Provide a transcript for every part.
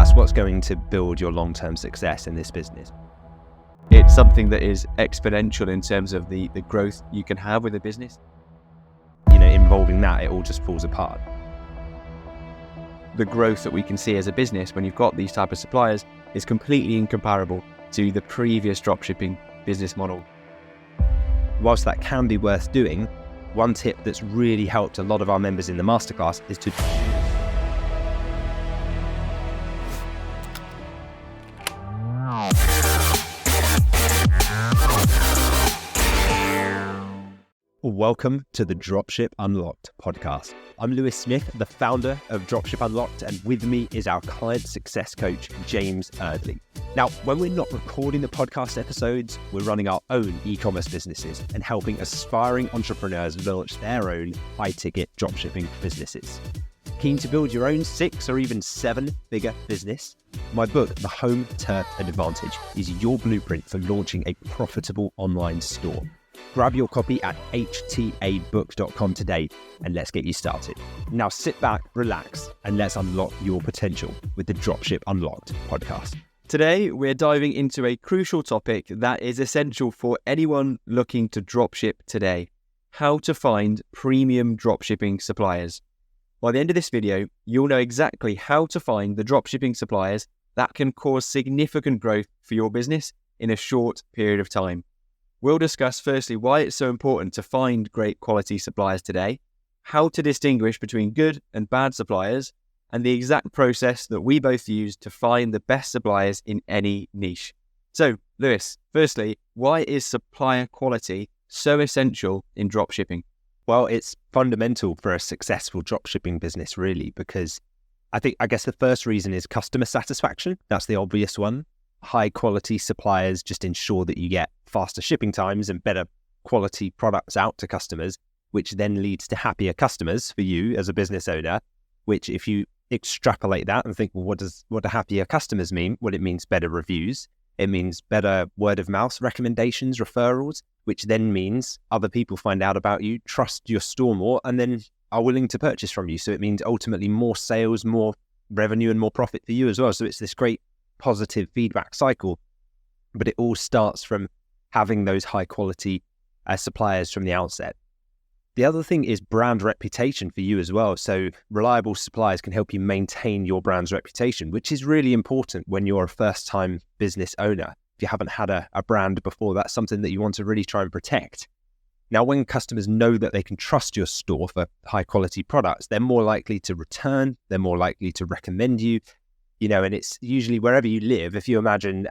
That's what's going to build your long-term success in this business. It's something that is exponential in terms of the growth you can have with a business. Involving that, it all just falls apart. The growth that we can see as a business when you've got these type of suppliers is completely incomparable to the previous dropshipping business model. Whilst that can be worth doing, one tip that's really helped a lot of our members in the Masterclass is to Welcome to the Dropship Unlocked Podcast. I'm Lewis Smith, the founder of Dropship Unlocked, and with me is our client success coach, James Eardley. Now, when we're not recording the podcast episodes, we're running our own e-commerce businesses and helping aspiring entrepreneurs launch their own high-ticket dropshipping businesses. Keen to build your own 6 or even 7-figure business? My book, The Home Turf Advantage, is your blueprint for launching a profitable online store. Grab your copy at htabook.com today and let's get you started. Now sit back, relax, and let's unlock your potential with the Dropship Unlocked podcast. Today, we're diving into a crucial topic that is essential for anyone looking to dropship today: how to find premium dropshipping suppliers. By the end of this video, you'll know exactly how to find the dropshipping suppliers that can cause significant growth for your business in a short period of time. We'll discuss firstly why it's so important to find great quality suppliers today, how to distinguish between good and bad suppliers, and the exact process that we both use to find the best suppliers in any niche. So, Lewis, firstly, why is supplier quality so essential in dropshipping? Well, it's fundamental for a successful dropshipping business, really, because I guess the first reason is customer satisfaction. That's the obvious one. High quality suppliers just ensure that you get faster shipping times and better quality products out to customers, which then leads to happier customers for you as a business owner, which if you extrapolate that and think, well, what do happier customers mean? Well, it means better reviews. It means better word of mouth recommendations, referrals, which then means other people find out about you, trust your store more, and then are willing to purchase from you. So it means ultimately more sales, more revenue, and more profit for you as well. So it's this great positive feedback cycle, but it all starts from having those high quality suppliers from the outset. The other thing is brand reputation for you as well. So reliable suppliers can help you maintain your brand's reputation, which is really important when you're a first time business owner. If you haven't had a brand before, that's something that you want to really try and protect. Now, when customers know that they can trust your store for high quality products, they're more likely to return, they're more likely to recommend you. And it's usually wherever you live. If you imagine,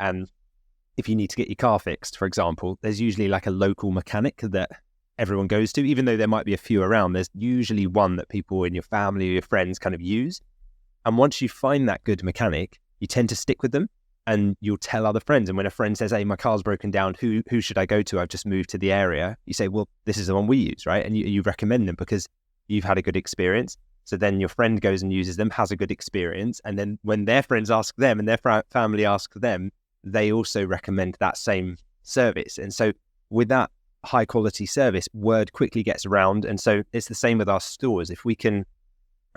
if you need to get your car fixed, for example, there's usually like a local mechanic that everyone goes to, even though there might be a few around. There's usually one that people in your family or your friends kind of use. And once you find that good mechanic, you tend to stick with them and you'll tell other friends. And when a friend says, hey, my car's broken down, who should I go to? I've just moved to the area. You say, well, this is the one we use, right? And you recommend them because you've had a good experience. So then your friend goes and uses them, has a good experience. And then when their friends ask them and their family ask them, they also recommend that same service. And so with that high quality service, word quickly gets around. And so it's the same with our stores. If we can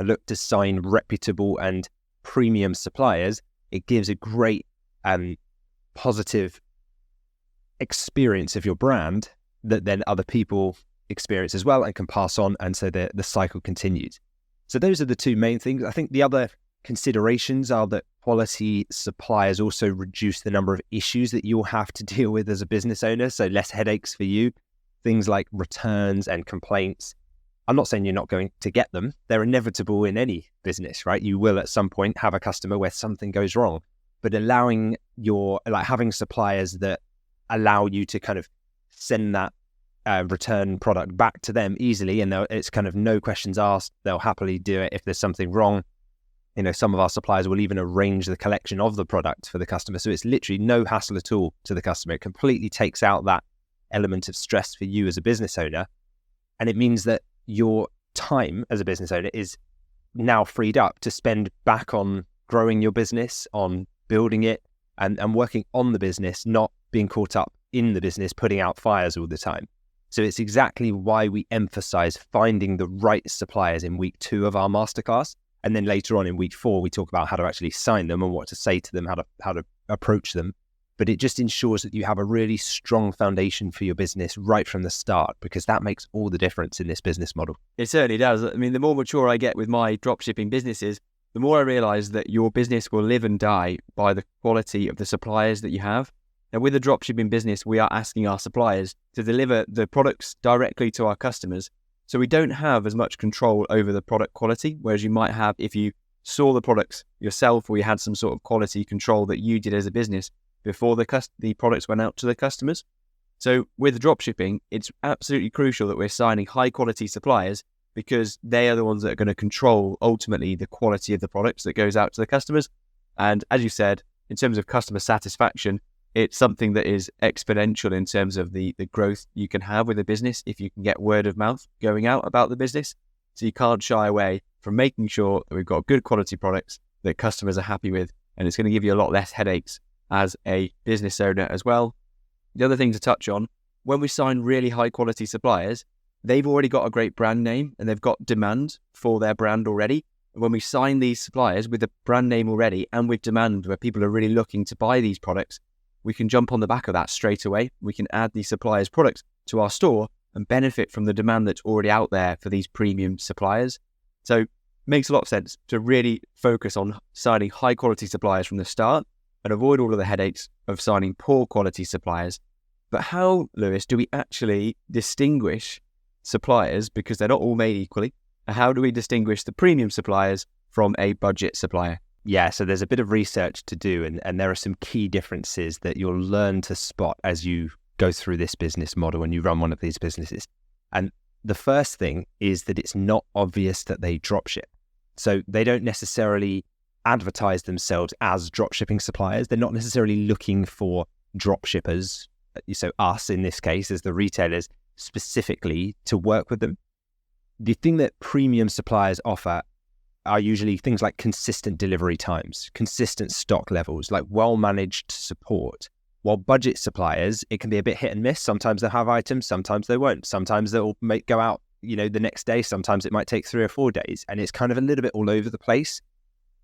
look to sign reputable and premium suppliers, it gives a great positive experience of your brand that then other people experience as well and can pass on. And so the cycle continues. So those are the two main things. I think the other considerations are that quality suppliers also reduce the number of issues that you'll have to deal with as a business owner. So less headaches for you, things like returns and complaints. I'm not saying you're not going to get them. They're inevitable in any business, right? You will at some point have a customer where something goes wrong, but having suppliers that allow you to kind of send that return product back to them easily, and it's kind of no questions asked. They'll happily do it if there's something wrong. Some of our suppliers will even arrange the collection of the product for the customer. So it's literally no hassle at all to the customer. It completely takes out that element of stress for you as a business owner. And it means that your time as a business owner is now freed up to spend back on growing your business, on building it and working on the business, not being caught up in the business, putting out fires all the time. So it's exactly why we emphasize finding the right suppliers in week 2 of our masterclass. And then later on in week 4, we talk about how to actually sign them and what to say to them, how to approach them. But it just ensures that you have a really strong foundation for your business right from the start, because that makes all the difference in this business model. It certainly does. I mean, the more mature I get with my dropshipping businesses, the more I realize that your business will live and die by the quality of the suppliers that you have. And with a dropshipping business, we are asking our suppliers to deliver the products directly to our customers. So we don't have as much control over the product quality, whereas you might have if you saw the products yourself, or you had some sort of quality control that you did as a business before the products went out to the customers. So with dropshipping, it's absolutely crucial that we're signing high quality suppliers, because they are the ones that are going to control ultimately the quality of the products that goes out to the customers. And as you said, in terms of customer satisfaction, it's something that is exponential in terms of the growth you can have with a business if you can get word of mouth going out about the business. So you can't shy away from making sure that we've got good quality products that customers are happy with, and it's going to give you a lot less headaches as a business owner as well. The other thing to touch on, when we sign really high quality suppliers, they've already got a great brand name and they've got demand for their brand already. And when we sign these suppliers with a brand name already and with demand where people are really looking to buy these products, we can jump on the back of that straight away. We can add these suppliers' products to our store and benefit from the demand that's already out there for these premium suppliers. So it makes a lot of sense to really focus on signing high quality suppliers from the start and avoid all of the headaches of signing poor quality suppliers. But how, Lewis, do we actually distinguish suppliers, because they're not all made equally? How do we distinguish the premium suppliers from a budget supplier? Yeah, so there's a bit of research to do, and there are some key differences that you'll learn to spot as you go through this business model and you run one of these businesses. And the first thing is that it's not obvious that they dropship. So they don't necessarily advertise themselves as dropshipping suppliers. They're not necessarily looking for dropshippers, so us in this case as the retailers specifically, to work with them. The thing that premium suppliers offer are usually things like consistent delivery times, consistent stock levels, like well-managed support. While budget suppliers, it can be a bit hit and miss. Sometimes they'll have items, sometimes they won't. Sometimes they'll go out, the next day. Sometimes it might take 3 or 4 days, and it's kind of a little bit all over the place.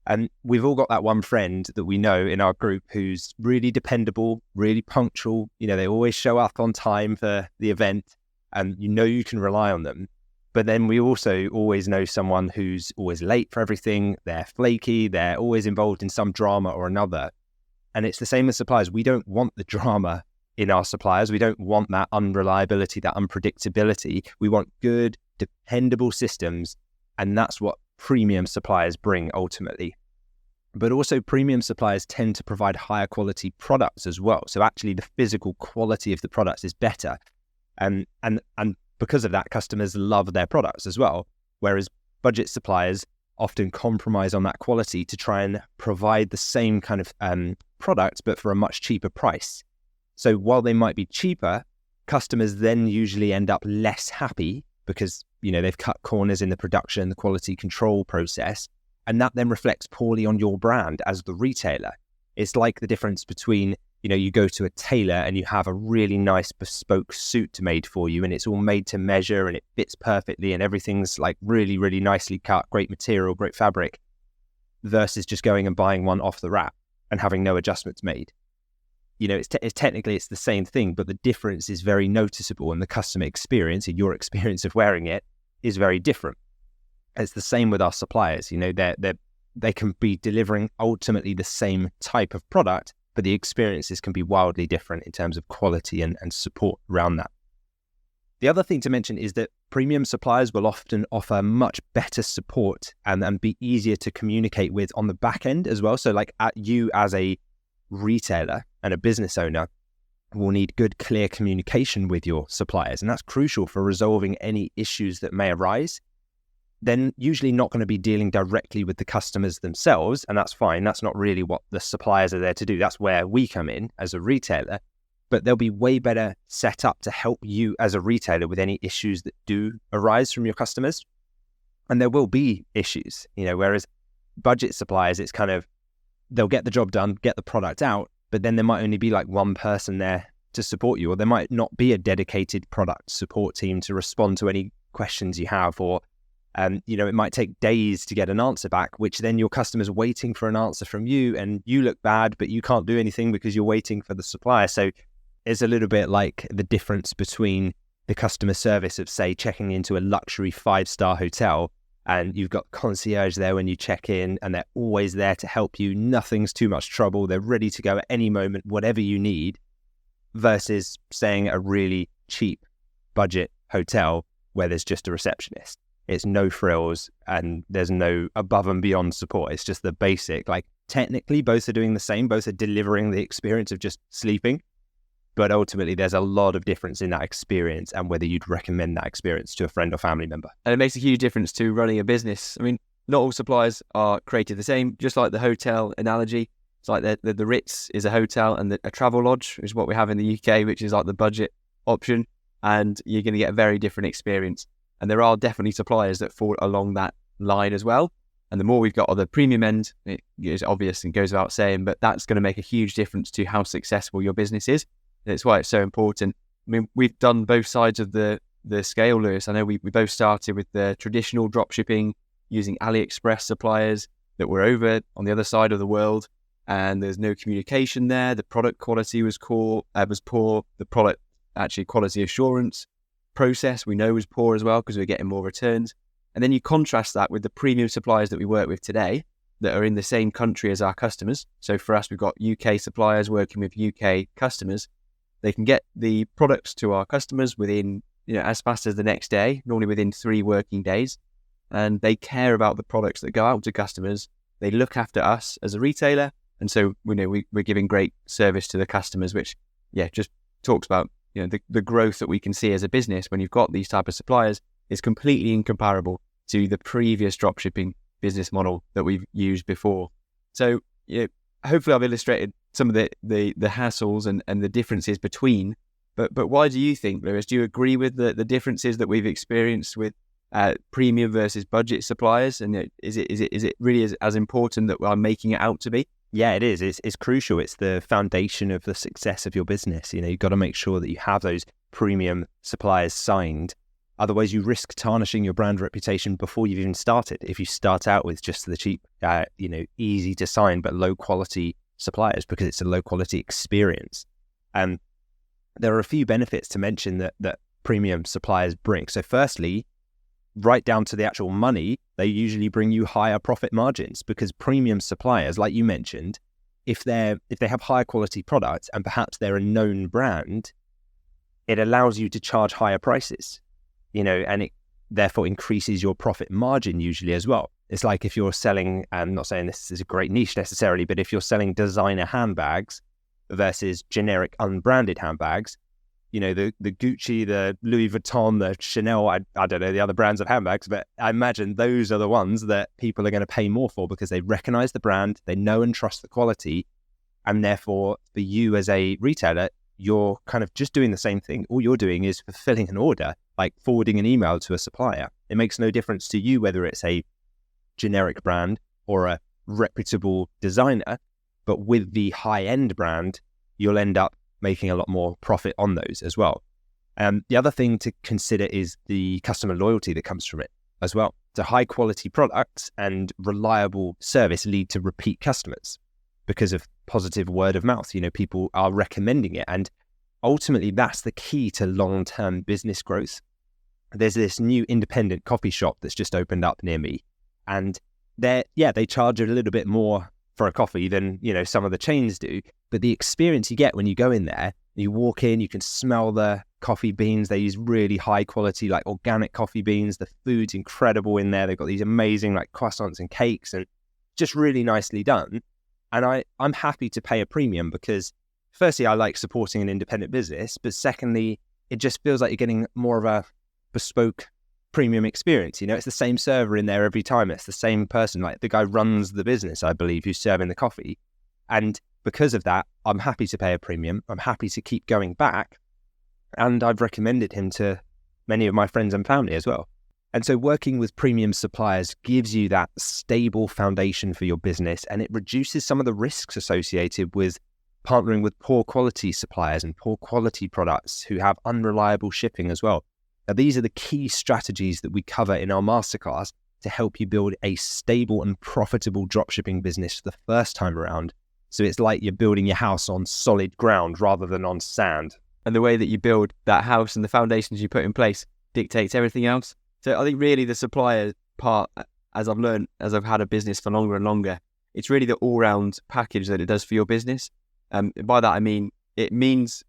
And we've all got that one friend that we know in our group who's really dependable, really punctual. They always show up on time for the event, and you can rely on them. But then we also always know someone who's always late for everything. They're flaky. They're always involved in some drama or another. And it's the same with suppliers. We don't want the drama in our suppliers. We don't want that unreliability, that unpredictability. We want good, dependable systems. And that's what premium suppliers bring ultimately. But also premium suppliers tend to provide higher quality products as well. So actually the physical quality of the products is better. And because of that, customers love their products as well. Whereas budget suppliers often compromise on that quality to try and provide the same kind of product, but for a much cheaper price. So while they might be cheaper, customers then usually end up less happy because, they've cut corners in the production, the quality control process, and that then reflects poorly on your brand as the retailer. It's like the difference between, you go to a tailor and you have a really nice bespoke suit made for you and it's all made to measure and it fits perfectly and everything's like really, really nicely cut, great material, great fabric, versus just going and buying one off the rack and having no adjustments made. It's technically it's the same thing, but the difference is very noticeable and the customer experience and your experience of wearing it is very different. It's the same with our suppliers. They can be delivering ultimately the same type of product, but the experiences can be wildly different in terms of quality and support around that. The other thing to mention is that premium suppliers will often offer much better support and be easier to communicate with on the back end as well. So like you as a retailer and a business owner will need good, clear communication with your suppliers. And that's crucial for resolving any issues that may arise. Then usually not going to be dealing directly with the customers themselves, and that's fine. That's not really what the suppliers are there to do. That's where we come in as a retailer, but they'll be way better set up to help you as a retailer with any issues that do arise from your customers. And there will be issues, whereas budget suppliers, it's kind of, they'll get the job done, get the product out, but then there might only be like one person there to support you, or there might not be a dedicated product support team to respond to any questions you have, or It might take days to get an answer back, which then your customer's waiting for an answer from you, and you look bad, but you can't do anything because you're waiting for the supplier. So it's a little bit like the difference between the customer service of, say, checking into a luxury 5-star hotel, and you've got concierge there when you check in, and they're always there to help you. Nothing's too much trouble. They're ready to go at any moment, whatever you need, versus staying at a really cheap budget hotel where there's just a receptionist. It's no frills and there's no above and beyond support. It's just the basic. Like, technically, both are doing the same. Both are delivering the experience of just sleeping. But ultimately, there's a lot of difference in that experience and whether you'd recommend that experience to a friend or family member. And it makes a huge difference to running a business. I mean, not all suppliers are created the same. Just like the hotel analogy, it's like the Ritz is a hotel, and a travel lodge is what we have in the UK, which is like the budget option. And you're going to get a very different experience. And there are definitely suppliers that fall along that line as well. And the more we've got on the premium end, it is obvious and goes without saying, but that's going to make a huge difference to how successful your business is. That's why it's so important. I mean, we've done both sides of the scale, Lewis. I know we both started with the traditional dropshipping using AliExpress suppliers that were over on the other side of the world, and there's no communication there. The product quality was poor. The product quality assurance process we know was poor as well because we're getting more returns. And then you contrast that with the premium suppliers that we work with today that are in the same country as our customers. So for us, we've got UK suppliers working with UK customers. They can get the products to our customers within, as fast as the next day, normally within 3 working days. And they care about the products that go out to customers. They look after us as a retailer. And so we're giving great service to the customers, which, just talks about, the growth that we can see as a business when you've got these type of suppliers is completely incomparable to the previous dropshipping business model that we've used before. So, hopefully I've illustrated some of the hassles and the differences between, but why do you think, Lewis? Do you agree with the differences that we've experienced with premium versus budget suppliers? And is it really as important that we're making it out to be? Yeah, it is. It's crucial. It's the foundation of the success of your business. You've got to make sure that you have those premium suppliers signed. Otherwise, you risk tarnishing your brand reputation before you've even started. If you start out with just the cheap, easy to sign but low quality suppliers, because it's a low quality experience. And there are a few benefits to mention that premium suppliers bring. So firstly, right down to the actual money, they usually bring you higher profit margins, because premium suppliers, like you mentioned, if they have higher quality products and perhaps they're a known brand, it allows you to charge higher prices, and it therefore increases your profit margin usually as well. It's like if you're selling, I'm not saying this is a great niche necessarily, but if you're selling designer handbags versus generic unbranded handbags, the Gucci, the Louis Vuitton, the Chanel, I don't know the other brands of handbags, but I imagine those are the ones that people are going to pay more for because they recognize the brand, they know and trust the quality, and therefore for you as a retailer, you're kind of just doing the same thing. All you're doing is fulfilling an order, like forwarding an email to a supplier. It makes no difference to you whether it's a generic brand or a reputable designer, but with the high-end brand, you'll end up making a lot more profit on those as well. The other thing to consider is the customer loyalty that comes from it as well. So high quality products and reliable service lead to repeat customers because of positive word of mouth. People are recommending it. And ultimately, that's the key to long-term business growth. There's this new independent coffee shop that's just opened up near me. And they charge a little bit more for a coffee than, some of the chains do. But the experience you get when you go in there, you walk in, you can smell the coffee beans. They use really high quality, like organic coffee beans. The food's incredible in there. They've got these amazing like croissants and cakes and just really nicely done. And I'm happy to pay a premium because firstly, I like supporting an independent business, but secondly, it just feels like you're getting more of a bespoke premium experience. It's the same server in there every time. It's the same person, like the guy runs the business, I believe, who's serving the coffee. And because of that, I'm happy to pay a premium. I'm happy to keep going back. And I've recommended him to many of my friends and family as well. And so working with premium suppliers gives you that stable foundation for your business, and it reduces some of the risks associated with partnering with poor quality suppliers and poor quality products who have unreliable shipping as well. Now, these are the key strategies that we cover in our masterclass to help you build a stable and profitable dropshipping business the first time around. So it's like you're building your house on solid ground rather than on sand. And the way that you build that house and the foundations you put in place dictates everything else. So I think really the supplier part, as I've learned, as I've had a business for longer and longer, it's really the all-round package that it does for your business. By that I mean, it makes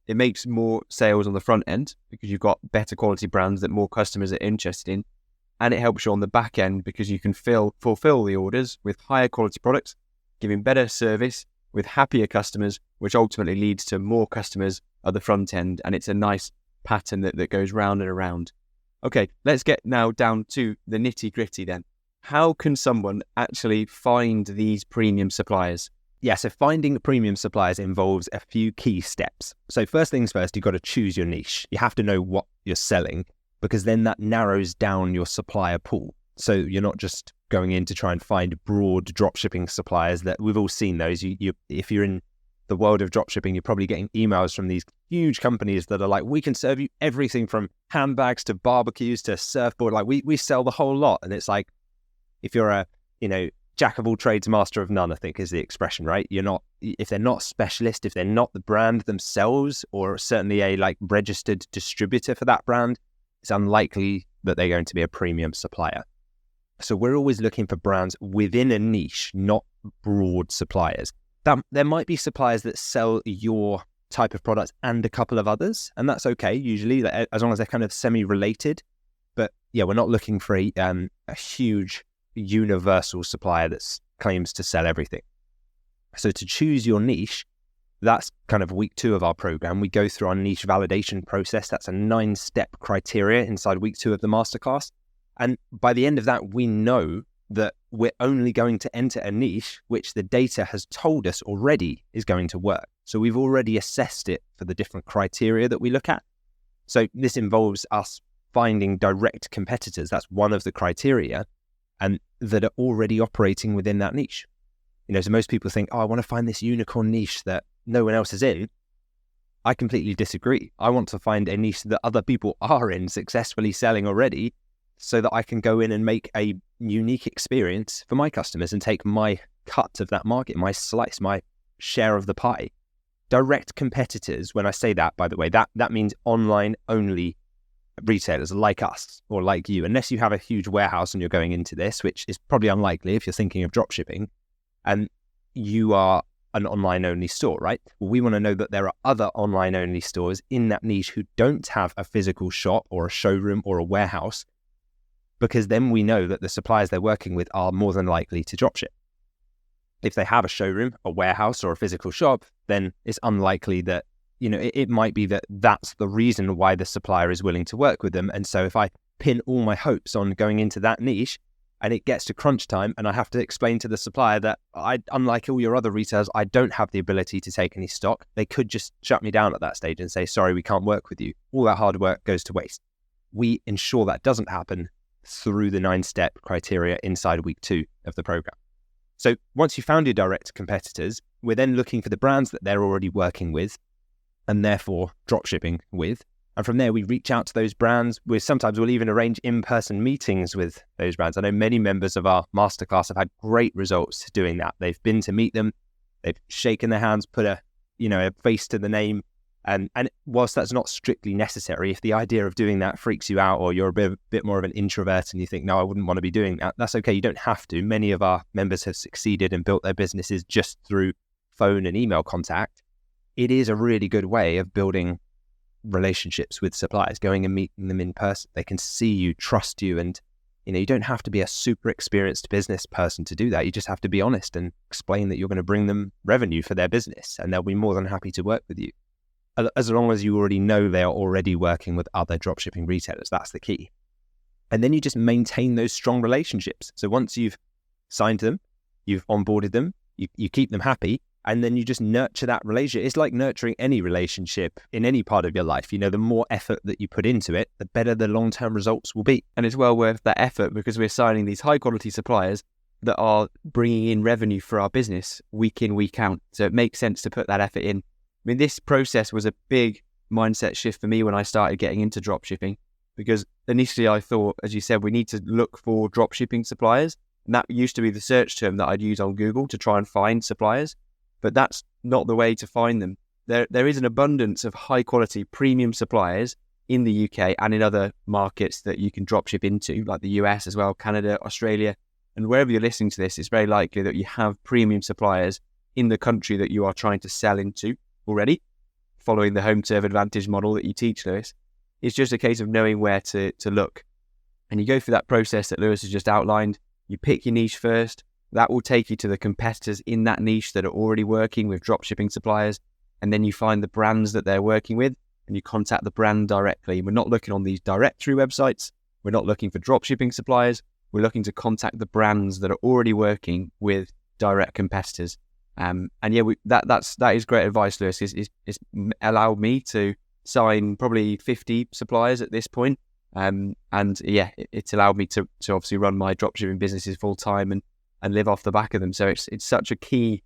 more sales on the front end because you've got better quality brands that more customers are interested in. And it helps you on the back end because you can fulfill the orders with higher quality products, giving better service with happier customers, which ultimately leads to more customers at the front end. And it's a nice pattern that goes round and around. Okay, let's get now down to the nitty gritty then. How can someone actually find these premium suppliers? Yeah, so finding premium suppliers involves a few key steps. So first things first, you've got to choose your niche. You have to know what you're selling, because then that narrows down your supplier pool. So you're not just going in to try and find broad dropshipping suppliers that we've all seen those. If you're in the world of dropshipping, you're probably getting emails from these huge companies that are like, we can serve you everything from handbags to barbecues to surfboard. Like we sell the whole lot. And it's like, if you're a, jack of all trades, master of none, I think is the expression, right? If they're not specialist, if they're not the brand themselves, or certainly a like registered distributor for that brand, it's unlikely that they're going to be a premium supplier. So we're always looking for brands within a niche, not broad suppliers. There might be suppliers that sell your type of products and a couple of others, and that's okay, usually, as long as they're kind of semi-related. But yeah, we're not looking for a huge universal supplier that claims to sell everything. So to choose your niche, that's kind of week 2 of our program. We go through our niche validation process. That's a 9-step criteria inside week 2 of the masterclass. And by the end of that, we know that we're only going to enter a niche which the data has told us already is going to work. So we've already assessed it for the different criteria that we look at. So this involves us finding direct competitors. That's one of the criteria, and that are already operating within that niche. So most people think, I want to find this unicorn niche that no one else is in. I completely disagree. I want to find a niche that other people are in, successfully selling already, so that I can go in and make a unique experience for my customers and take my cut of that market, my slice, my share of the pie. Direct competitors, when I say that, by the way, that means online only retailers like us or like you, unless you have a huge warehouse and you're going into this, which is probably unlikely if you're thinking of dropshipping, and you are an online only store, right? Well, we want to know that there are other online only stores in that niche who don't have a physical shop or a showroom or a warehouse, because then we know that the suppliers they're working with are more than likely to dropship. If they have a showroom, a warehouse, or a physical shop, then it's unlikely that, it might be that that's the reason why the supplier is willing to work with them. And so if I pin all my hopes on going into that niche and it gets to crunch time and I have to explain to the supplier that unlike all your other retailers, I don't have the ability to take any stock, they could just shut me down at that stage and say, sorry, we can't work with you. All that hard work goes to waste. We ensure that doesn't happen through the 9-step criteria inside week 2 of the program. So once you found your direct competitors, we're then looking for the brands that they're already working with and therefore dropshipping with. And from there, we reach out to those brands. Sometimes we'll even arrange in-person meetings with those brands. I know many members of our masterclass have had great results doing that. They've been to meet them. They've shaken their hands, put a face to the name. And whilst that's not strictly necessary, if the idea of doing that freaks you out or you're a bit more of an introvert and you think, no, I wouldn't want to be doing that, that's okay. You don't have to. Many of our members have succeeded and built their businesses just through phone and email contact. It is a really good way of building relationships with suppliers, going and meeting them in person. They can see you, trust you, and you don't have to be a super experienced business person to do that. You just have to be honest and explain that you're going to bring them revenue for their business, and they'll be more than happy to work with you. As long as you already know they are already working with other dropshipping retailers, that's the key. And then you just maintain those strong relationships. So once you've signed them, you've onboarded them, you keep them happy, and then you just nurture that relationship. It's like nurturing any relationship in any part of your life. The more effort that you put into it, the better the long-term results will be. And it's well worth that effort because we're signing these high-quality suppliers that are bringing in revenue for our business week in, week out. So it makes sense to put that effort in. This process was a big mindset shift for me when I started getting into dropshipping. because initially I thought, as you said, we need to look for dropshipping suppliers. And that used to be the search term that I'd use on Google to try and find suppliers. But that's not the way to find them. There is an abundance of high quality premium suppliers in the UK and in other markets that you can dropship into, like the US as well, Canada, Australia. And wherever you're listening to this, it's very likely that you have premium suppliers in the country that you are trying to sell into already, following the home serve advantage model that you teach, Lewis. It's just a case of knowing where to look. And you go through that process that Lewis has just outlined. You pick your niche first. That will take you to the competitors in that niche that are already working with dropshipping suppliers. And then you find the brands that they're working with and you contact the brand directly. We're not looking on these directory websites. We're not looking for dropshipping suppliers. We're looking to contact the brands that are already working with direct competitors. And yeah, that is great advice, Lewis. It's allowed me to sign probably 50 suppliers at this point. And yeah, it's allowed me to obviously run my dropshipping businesses full time and live off the back of them. So it's such a key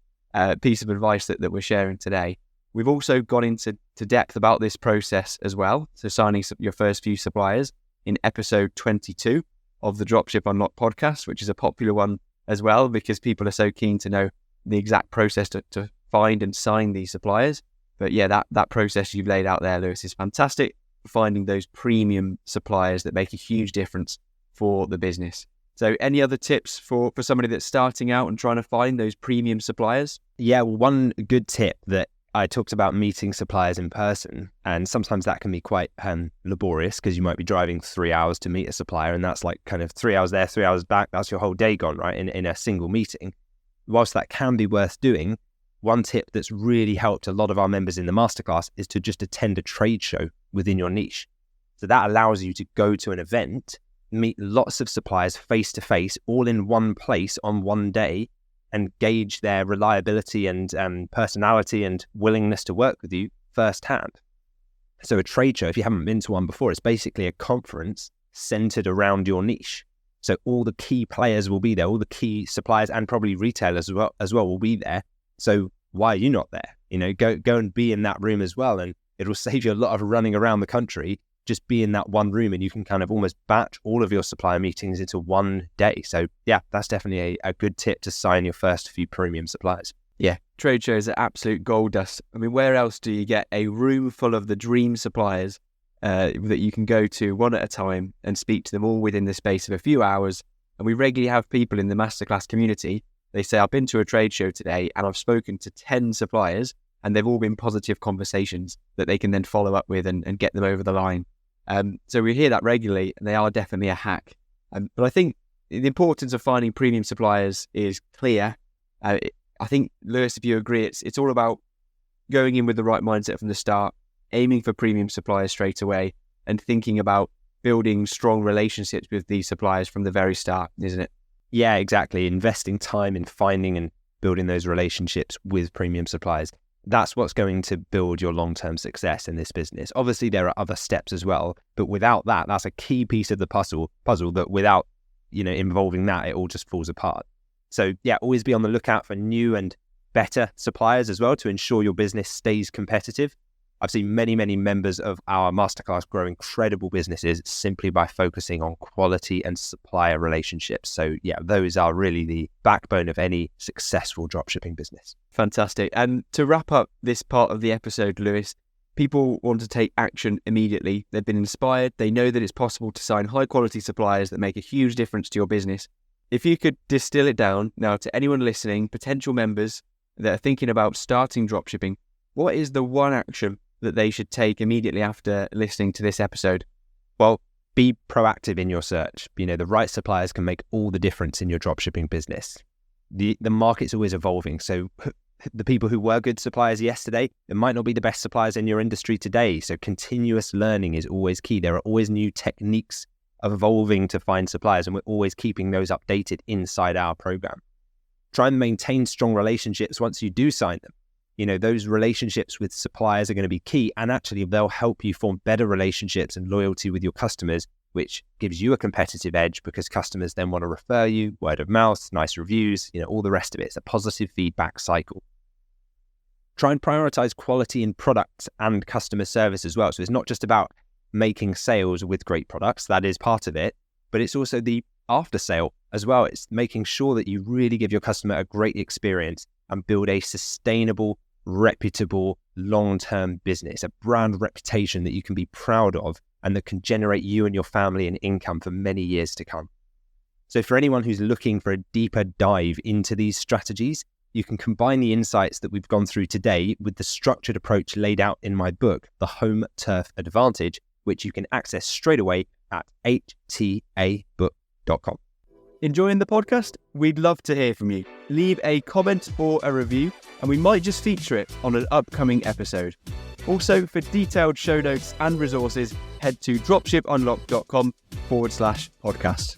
piece of advice that we're sharing today. We've also gone into depth about this process as well. So signing your first few suppliers in episode 22 of the Dropship Unlocked podcast, which is a popular one as well, because people are so keen to know the exact process to find and sign these suppliers. But yeah, that process you've laid out there, Lewis, is fantastic for finding those premium suppliers that make a huge difference for the business. So any other tips for somebody that's starting out and trying to find those premium suppliers? Yeah, one good tip that I talked about meeting suppliers in person, and sometimes that can be quite laborious because you might be driving 3 hours to meet a supplier, and that's like kind of 3 hours there, 3 hours back. That's your whole day gone, right, in a single meeting. Whilst that can be worth doing, one tip that's really helped a lot of our members in the Masterclass is to just attend a trade show within your niche. So that allows you to go to an event, meet lots of suppliers face to face, all in one place on one day, and gauge their reliability and personality and willingness to work with you firsthand. So a trade show, if you haven't been to one before, it's basically a conference centered around your niche. So all the key players will be there, all the key suppliers and probably retailers as well will be there. So why are you not there? Go and be in that room as well, and it'll save you a lot of running around the country. Just be in that one room and you can kind of almost batch all of your supplier meetings into one day. So yeah, that's definitely a good tip to sign your first few premium suppliers. Yeah, trade shows are absolute gold dust. I mean, where else do you get a room full of the dream suppliers that you can go to one at a time and speak to them all within the space of a few hours? And we regularly have people in the Masterclass community. They say, I've been to a trade show today and I've spoken to 10 suppliers and they've all been positive conversations that they can then follow up with and get them over the line. So we hear that regularly, and they are definitely a hack. But I think the importance of finding premium suppliers is clear. I think, Lewis, if you agree, it's all about going in with the right mindset from the start, aiming for premium suppliers straight away, and thinking about building strong relationships with these suppliers from the very start, isn't it? Yeah, exactly. Investing time in finding and building those relationships with premium suppliers. That's what's going to build your long-term success in this business. Obviously, there are other steps as well, but without that, that's a key piece of the puzzle that without, involving that, it all just falls apart. So yeah, always be on the lookout for new and better suppliers as well to ensure your business stays competitive. I've seen many, many members of our Masterclass grow incredible businesses simply by focusing on quality and supplier relationships. So yeah, those are really the backbone of any successful dropshipping business. Fantastic. And to wrap up this part of the episode, Lewis, people want to take action immediately. They've been inspired. They know that it's possible to sign high quality suppliers that make a huge difference to your business. If you could distill it down now to anyone listening, potential members that are thinking about starting dropshipping, what is the one action that they should take immediately after listening to this episode? Well, be proactive in your search. The right suppliers can make all the difference in your dropshipping business. The market's always evolving. So the people who were good suppliers yesterday, it might not be the best suppliers in your industry today. So continuous learning is always key. There are always new techniques evolving to find suppliers, and we're always keeping those updated inside our program. Try and maintain strong relationships once you do sign them. Those relationships with suppliers are going to be key, and actually they'll help you form better relationships and loyalty with your customers, which gives you a competitive edge because customers then want to refer you, word of mouth, nice reviews, all the rest of it. It's a positive feedback cycle. Try and prioritize quality in products and customer service as well. So it's not just about making sales with great products. That is part of it, but it's also the after sale as well. It's making sure that you really give your customer a great experience and build a sustainable, reputable, long-term business, a brand reputation that you can be proud of and that can generate you and your family an income for many years to come. So for anyone who's looking for a deeper dive into these strategies, you can combine the insights that we've gone through today with the structured approach laid out in my book, The Home Turf Advantage, which you can access straight away at htabook.com. Enjoying the podcast? We'd love to hear from you. Leave a comment or a review, and we might just feature it on an upcoming episode. Also, for detailed show notes and resources, head to dropshipunlocked.com/podcast.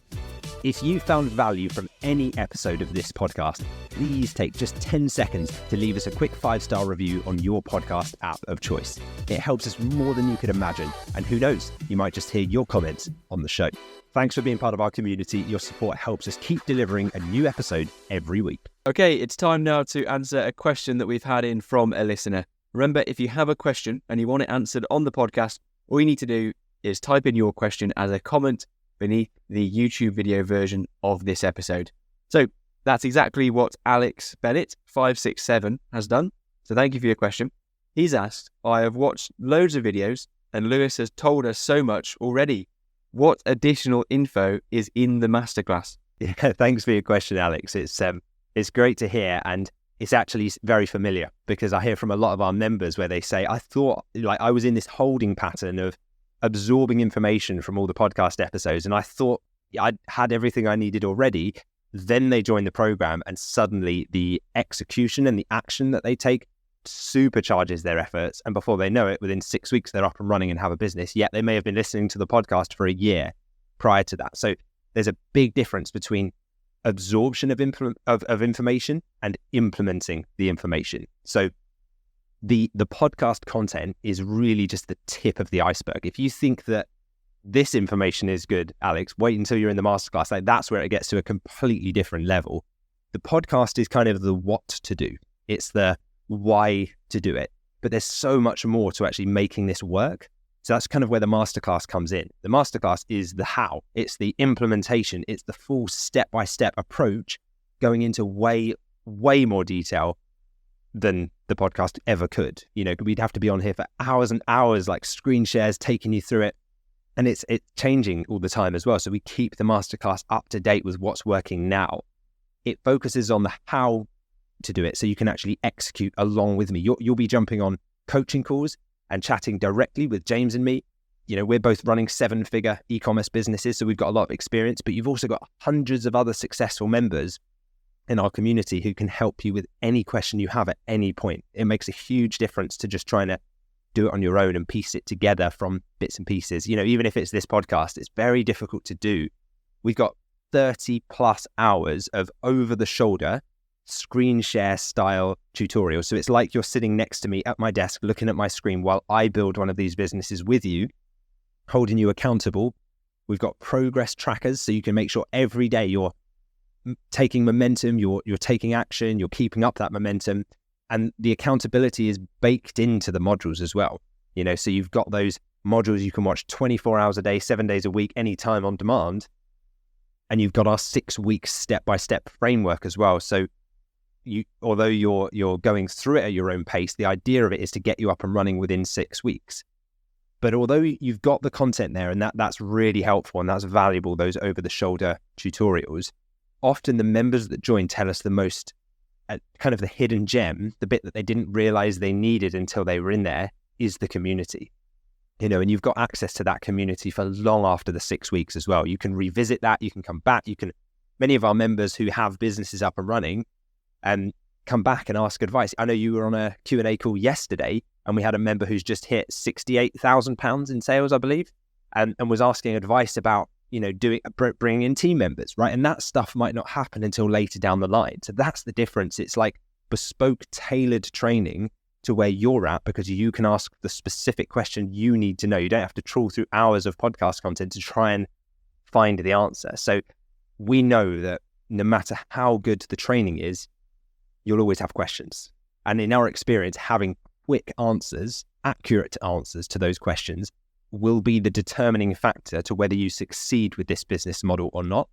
If you found value from any episode of this podcast, please take just 10 seconds to leave us a quick 5-star review on your podcast app of choice. It helps us more than you could imagine, and who knows, you might just hear your comments on the show. Thanks for being part of our community. Your support helps us keep delivering a new episode every week. Okay, it's time now to answer a question that we've had in from a listener. Remember, if you have a question and you want it answered on the podcast, all you need to do is type in your question as a comment beneath the YouTube video version of this episode. So that's exactly what Alex Bennett 567 has done. So thank you for your question. He's asked, I have watched loads of videos and Lewis has told us so much already. What additional info is in the masterclass? Yeah, thanks for your question, Alex. It's great to hear, and it's actually very familiar because I hear from a lot of our members where they say, I thought like I was in this holding pattern of absorbing information from all the podcast episodes, and I thought I'd had everything I needed already. Then they join the program, and suddenly the execution and the action that they take supercharges their efforts, and before they know it, within 6 weeks they're up and running and have a business, yet they may have been listening to the podcast for a year prior to that. So there's a big difference between absorption of information and implementing the information. So the podcast content is really just the tip of the iceberg. If you think that this information is good, Alex, wait until you're in the masterclass. Like, that's where it gets to a completely different level. The podcast is kind of the what to do. It's the why to do it. But there's so much more to actually making this work. So that's kind of where the masterclass comes in. The masterclass is the how. It's the implementation. It's the full step-by-step approach going into way, way more detail than the podcast ever could. You know, we'd have to be on here for hours and hours, like screen shares, taking you through it. And it's changing all the time as well. So we keep the masterclass up to date with what's working now. It focuses on the how to do it, so you can actually execute along with me. You'll be jumping on coaching calls and chatting directly with James and me. You know, we're both running 7-figure e-commerce businesses, so we've got a lot of experience, but you've also got hundreds of other successful members in our community who can help you with any question you have at any point. It makes a huge difference to just trying to do it on your own and piece it together from bits and pieces. You know, even if it's this podcast, it's very difficult to do. We've got 30 plus hours of over the shoulder screen share style tutorials. So it's like you're sitting next to me at my desk looking at my screen while I build one of these businesses with you, holding you accountable. We've got progress trackers, so you can make sure every day you're taking momentum, you're taking action, you're keeping up that momentum. And the accountability is baked into the modules as well. You know, so you've got those modules you can watch 24 hours a day, 7 days a week, anytime on demand. And you've got our 6-week step-by-step framework as well. So although you're going through it at your own pace, the idea of it is to get you up and running within 6 weeks. But although you've got the content there, and that's really helpful and that's valuable, those over-the-shoulder tutorials, often the members that join tell us the most kind of the hidden gem, the bit that they didn't realize they needed until they were in there, is the community. You know, and you've got access to that community for long after the 6 weeks as well. You can revisit that, you can come back, many of our members who have businesses up and running and come back and ask advice. I know you were on a Q&A call yesterday and we had a member who's just hit £68,000 in sales, I believe, and was asking advice about, you know, bringing in team members, right? And that stuff might not happen until later down the line. So that's the difference. It's like bespoke, tailored training to where you're at, because you can ask the specific question you need to know. You don't have to trawl through hours of podcast content to try and find the answer. So we know that no matter how good the training is, you'll always have questions. And in our experience, having quick answers, accurate answers to those questions will be the determining factor to whether you succeed with this business model or not.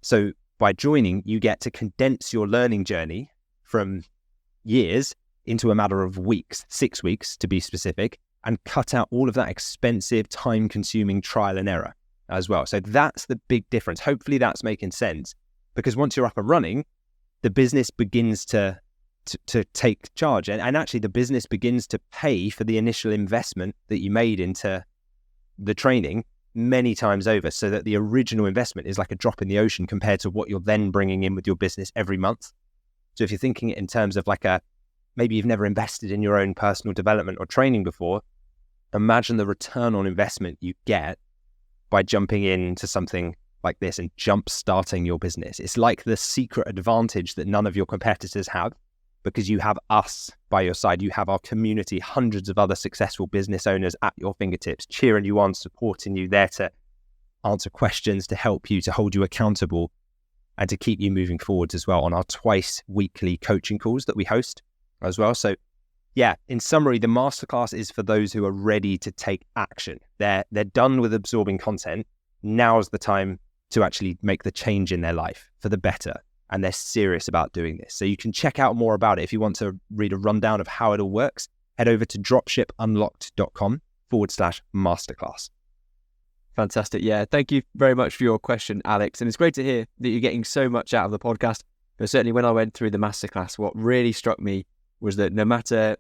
So by joining, you get to condense your learning journey from years into a matter of weeks, 6 weeks to be specific, and cut out all of that expensive, time-consuming trial and error as well. So that's the big difference. Hopefully that's making sense, because once you're up and running, the business begins to take charge. And actually the business begins to pay for the initial investment that you made into the training many times over, so that the original investment is like a drop in the ocean compared to what you're then bringing in with your business every month. So if you're thinking it in terms of like maybe you've never invested in your own personal development or training before, imagine the return on investment you get by jumping into something like this and jump starting your business. It's like the secret advantage that none of your competitors have, because you have us by your side. You have our community, hundreds of other successful business owners at your fingertips, cheering you on, supporting you, there to answer questions, to help you, to hold you accountable, and to keep you moving forwards as well on our twice weekly coaching calls that we host as well. So yeah, in summary, the masterclass is for those who are ready to take action. They're done with absorbing content. Now's the time to actually make the change in their life for the better. And they're serious about doing this. So you can check out more about it. If you want to read a rundown of how it all works, head over to dropshipunlocked.com/masterclass. Fantastic. Yeah. Thank you very much for your question, Alex. And it's great to hear that you're getting so much out of the podcast. But certainly when I went through the masterclass, what really struck me was that no matter,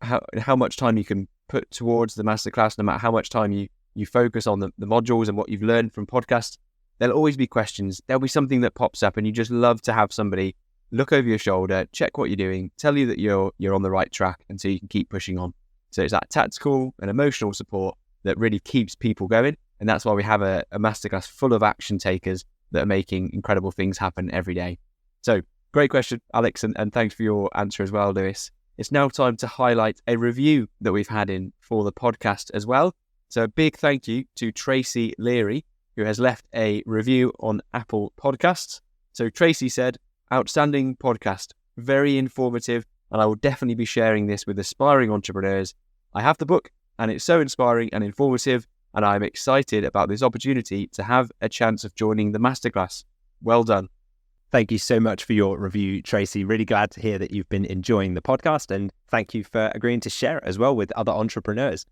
how much time you can put towards the masterclass, no matter how much time you focus on the modules and what you've learned from podcasts, there'll always be questions. There'll be something that pops up, and you just love to have somebody look over your shoulder, check what you're doing, tell you that you're on the right track, and so you can keep pushing on. So it's that tactical and emotional support that really keeps people going. And that's why we have a masterclass full of action takers that are making incredible things happen every day. So great question, Alex, and thanks for your answer as well, Lewis. It's now time to highlight a review that we've had in for the podcast as well. So a big thank you to Tracy Leary, who has left a review on Apple Podcasts. So Tracy said, "Outstanding podcast, very informative, and I will definitely be sharing this with aspiring entrepreneurs. I have the book, and it's so inspiring and informative, and I'm excited about this opportunity to have a chance of joining the masterclass. Well done." Thank you so much for your review, Tracy. Really glad to hear that you've been enjoying the podcast, and thank you for agreeing to share it as well with other entrepreneurs.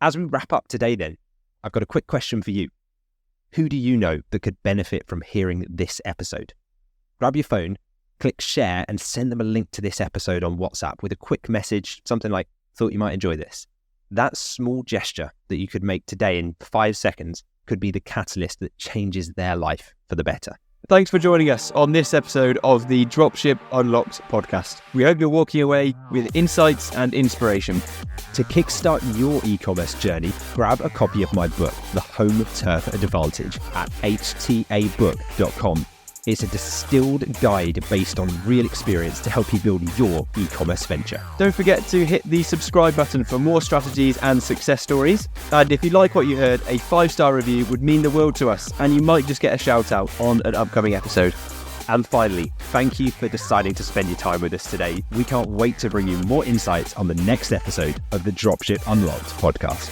As we wrap up today then, I've got a quick question for you. Who do you know that could benefit from hearing this episode? Grab your phone, click share, and send them a link to this episode on WhatsApp with a quick message, something like, "Thought you might enjoy this." That small gesture that you could make today in 5 seconds could be the catalyst that changes their life for the better. Thanks for joining us on this episode of the Dropship Unlocked podcast. We hope you're walking away with insights and inspiration. To kickstart your e-commerce journey, grab a copy of my book, The Home Turf Advantage, at htabook.com. It's a distilled guide based on real experience to help you build your e-commerce venture. Don't forget to hit the subscribe button for more strategies and success stories. And if you like what you heard, a 5-star review would mean the world to us, and you might just get a shout out on an upcoming episode. And finally, thank you for deciding to spend your time with us today. We can't wait to bring you more insights on the next episode of the Dropship Unlocked podcast.